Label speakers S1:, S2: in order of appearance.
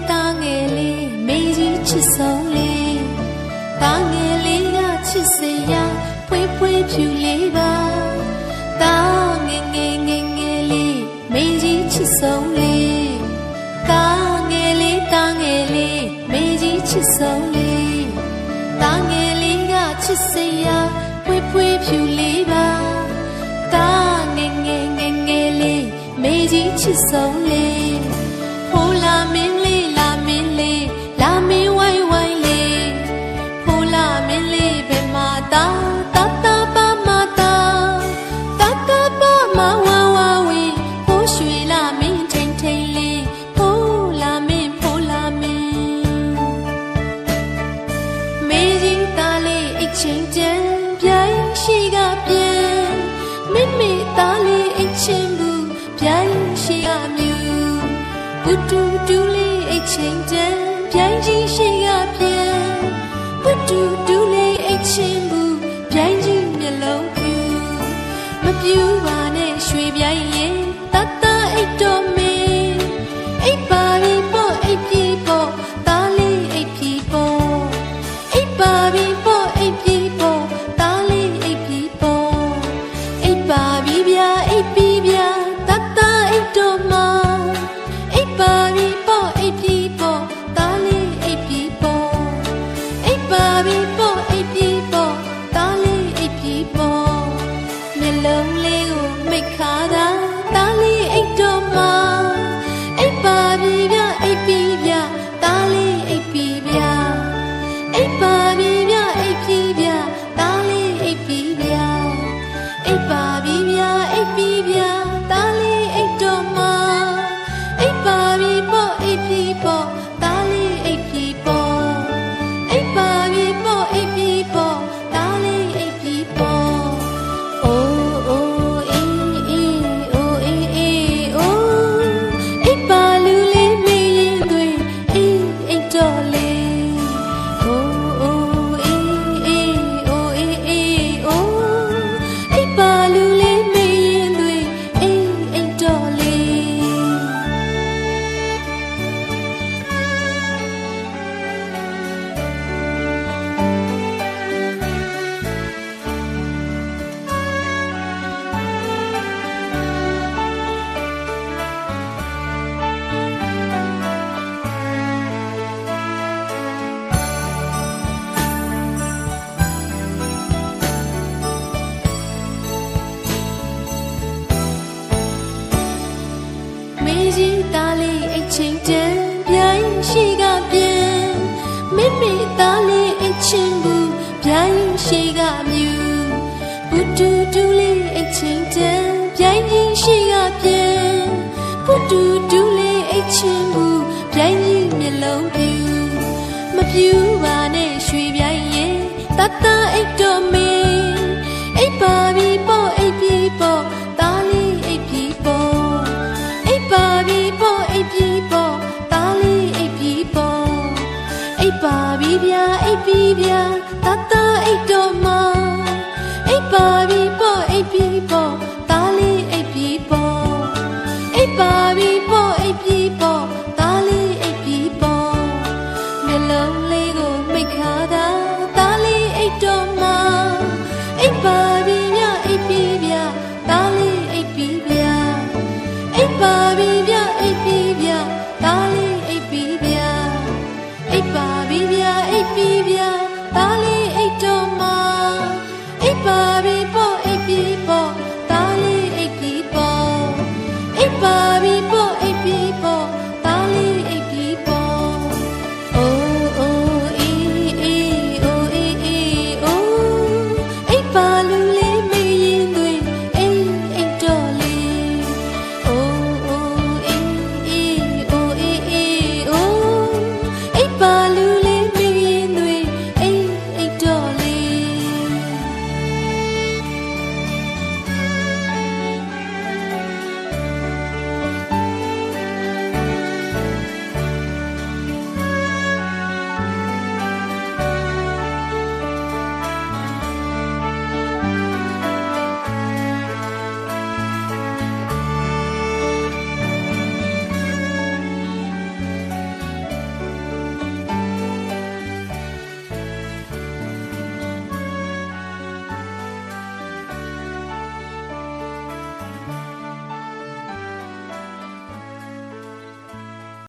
S1: ta nghe lê mấy gì chỉ sống lê ta nghe lê ga chỉ say ya quay quay phiêu lê ba ta nghe lê mấy gì chỉ sống lê ta nghe lê mấy gì chỉ sống lê ta nghe lê ga chỉ say ya quay quay phiêu lê ba ta nghe lê mấy gì chỉ sống lê hồ la min lê la min wai wai lê hồ la min lê be ma ta ba ma ta ba ma wa we hồ shui la min thanh lê hồ la min mấy gì ta lê ít chênh chênh piai shi ga pian mấy ta lê ít chênh bu piai shi ga myu du lê ít chênh chênh piai ji shi ga pian du lê ít chênh bu piai jiမျက်လုံးပြူမပြူပါနဲ့ရွှေပြိုင်ရဲ့တအိတ်တော်မင်းအိပ်ပါပြီပေါ့အိပ်ပြီပေါ့တားလေးအိပ်ပြီပေါ့အိပ်ပါပြီပေါ့အိပ်ပြီပေါ့တားလေးအိပ်ပြီပေါ့အိပ်ပါပြီဗျာအိပ်ပြီဗျာတအိတ်တော်မှာအိပ်ပါပြီပေါ့အိပ်ပြီပေါ့တားလေးအိပ်ပြီပေါ့အိပ်ပါပြီပေါ့အိပ်ပြီပေါ့တားလေးအိပ်ပြီပေါ့မျက်လုံးလေးကိုမိတ်ခါတာတားလေးအိတ်တော်မှာအိပ်ပါပြီဗျာအိပ်ပြီဗျာတားလေးအိပ်ပြီဗျာအိပ်ပါပြီဗျာအိပ်ပြီဗျာတားလေးအိပ်ပြီဗျာအိပ်ပါပြီဗျာအိပ်ပြီဗျာတားလေးအိတ်တော်မှာအိပ်ပါပြီပေါ့အိပ်ပြီပေါ့တားလေးအိပ်ပြီပေါ့အိပ်ပါပြီပေါ့အိပ်ပြီပေါ့တားလေးအိပ်ပြီပေါ့အိုးအေးအိုးအေးအိုးအိပ်ပါလူလေးမေးရင်တွေအိတ်တော်လေးအိုးအေးအိုးအေးအိုးအိပ်ပါလူလေးမေးရင်တွေအိတ်တော်လေးမေကြီးသားလေးအိတ်ချင်းတန်ပြိုင်ရှိကပြန်မိသားလေးအိတ်ချင်းဘူးပြိုင်ရှိကမြူဘုဒူလေးအိတ်ချင်းတန်ပြိုင်ကြီးရှိကပြန်ဘုဒူလေးအိတ်ချင်းဘူးပြိုင်ကြီးမျက်လုံးပြူမပြူပါနဲ့ရွှေပြိုင်ရဲ့တအိတ်တော်မင်းအိပ်ပါပြီပေါ့အိပ်ပြီပေါ့သားလေးအိပ်ပြီပေါ့အိပ်ပါပြီပေါ့အိပ်ပြီပေါ့တားလေးအိပ်ပြီပေါ့အိပ်ပါပြီဗျာအိပ်ပြီဗျာအိတ်တော်မှာအိပ်ပါပြီပေါ့အိပ်ပြီပေါ့တားလေးအိပ်ပြီပေါ့အိပ်ပါပြီပေါ့အိပ်ပြီပေါ့တားလေးအိပ်ပြီပေါ့မျက်လုံးလေးကိုမိတ်ခါတာတားလေးအိတ်တော်မှာအိပ်ပါပြီဗျာအိပ်ပြီဗျာတားလေးအိပ်ပြီဗျာအိပ်ပါပြီဗျာအိပ်ပြီဗျာတားလေး